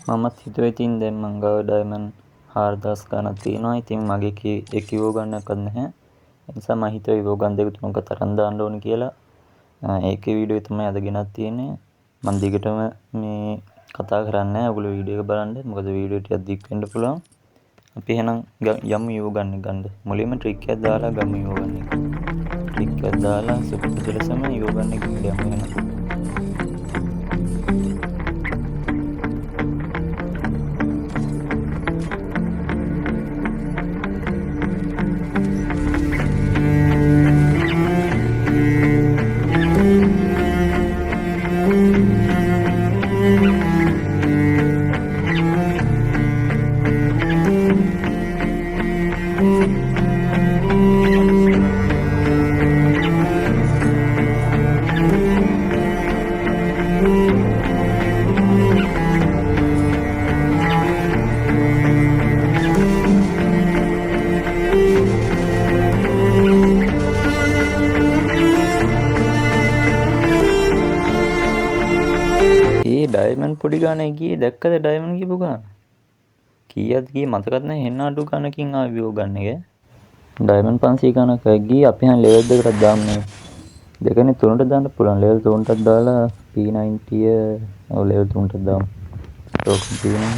මමත් හිතුවේ ඉතින් දැන් මං ගාව ඩයමන්ඩ් 4000 ගණක් තියෙනවා. ඉතින් මගේ එක ඉවෝ ගන්නක්වත් නැහැ. ඒ නිසා මම හිතුවා ඉවෝ ගන් දෙක තුනක තරම් දාන්න ඕනේ කියලා. ඒකේ වීඩියෝ තමයි අද ගෙනත් තියෙන්නේ. මම දිගටම මේ කතා කරන්නේ නැහැ. ඔයගොල්ලෝ වීඩියෝ එක බලන්න. මොකද වීඩියෝ ටිකක් දික් වෙන්න පුළුවන්. අපි එහෙනම් යමු ඉවෝ ගන් එක ගන්න. මුලින්ම ට්‍රික් එකක් දාලා ගමු ඉවෝ ගන් එක. ට්‍රික් එකක් දාලා සුපුරුදු ලෙසම ඉවෝ ගන් එක ගමු එහෙනම්. ඩයමන්ඩ් පොඩි ගානේ ගියේ දැක්කද ඩයමන්ඩ් කියපු ගාන? කීයද ගියේ මතකත් නැහැ. හෙන්න අඩු ගානකින් ආවි ඉවෝ ගන්න එක. ඩයමන්ඩ් 500 ගානක් ගියේ. අපි හන් ලෙවල් දෙකකට දාන්නේ. දෙකනේ තුනට දාන්න පුළුවන්. ලෙවල් 3ටත් දාලා P90 ඔව් ලෙවල් 3ටත් දාමු. ඒක තියෙනවා.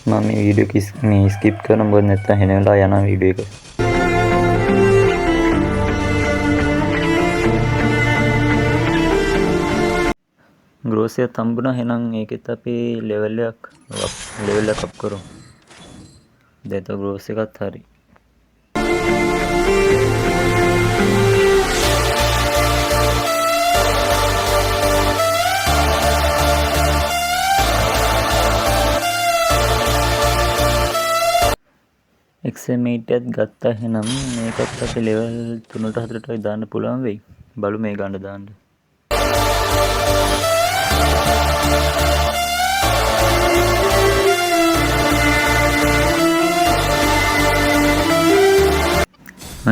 මම මේ වීඩියෝ මේ ස්කිප් කරන මොකද නැත්තම් හෙන වෙලා යන වීඩියෝ එක. ග්‍රෝස් එකක් හම්බුණා. එහෙනම් ඒකෙත් අපි ලෙවල් එකක් අප් කරමු. දැන් તો ග්‍රෝස් එකත් හරි. XM8 එකත් ගත්තා. එහෙනම් මේකත් අපි ලෙවල් 3ට 4ට වගේ දාන්න පුළුවන් වෙයි. බලමු මේ ගන්න දාන්න.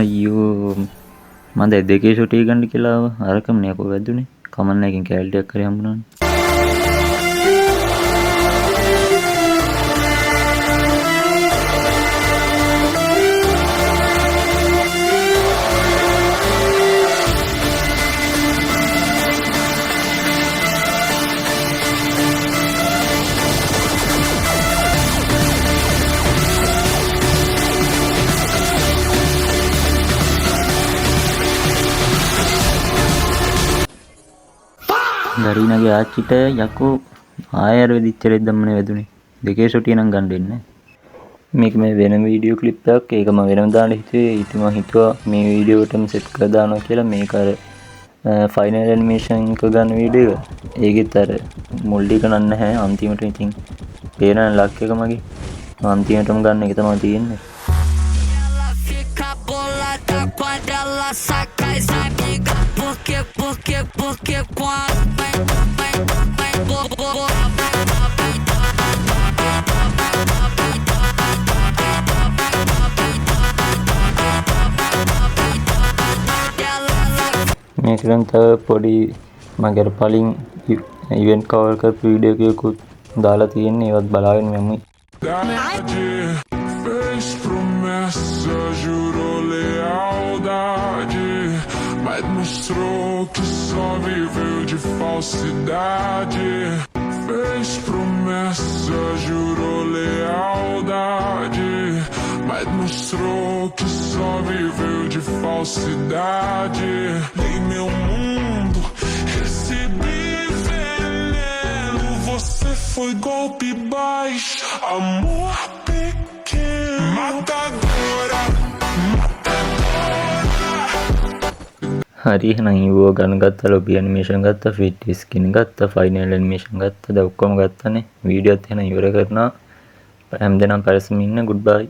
අයියෝ මම දැන් දෙකේ ෂොට් එක ගන්න කියලා අරකම නේ අපෝ වැදුනේ. කමන්න එකකින් කැලටි එකක් හරි හම්බුණානේ. ගරීනාගේ ආච්චිට යකෝ ආයෙ අර වෙදිච්ච රෙද්ද දම්මනේ වැදුනේ. දෙකේ ෂොටි නම් ගන්න දෙන්නේ. මේක මේ වෙන වීඩියෝ ක්ලිප් එකක්. ඒක මම වෙනම දාන්න හිතුවේ. ඉතින් මම හිතුවා මේ වීඩියෝ එකටම සෙට් කරලා දානවා කියලා. මේක අර ෆයිනල් ඇනිමේෂන් එක ගන්න වීඩියෝ එක. ඒකෙත් අර මුල් ටික නන් නැහැ. අන්තිමට ඉතින් පේන ලක් එක මගේ. අන්තිමටම ගන්න එක තමයි තියෙන්නේ. Quando ela saca as amigas, porque quando මේක නම් තව පොඩි මගේ පලින් ඉවෙන්ට් කවර් කරපු වීඩියෝ එකකුත් දාලා තියෙන්නේ. ඒවත් බලාගෙන යමු. Fez promessa, jurou lealdade, mas mostrou que só viveu de falsidade. Fez promessa, jurou lealdade, mas mostrou que só viveu de falsidade. Em meu mundo recebi veneno, você foi golpe baixo, amor pequeno, matadora. හරි එහෙනම් ඉවෝ ගන්න ගත්තා. Lobby animation ගත්තා. Fit skin ගත්තා. Final animation ගත්තා. දැන් ඔක්කොම ගත්තානේ. වීඩියෝත් එහෙනම් ඉවර කරනවා. හැමදෙනාම පරිස්සමින් ඉන්න. ගුඩ් බයි.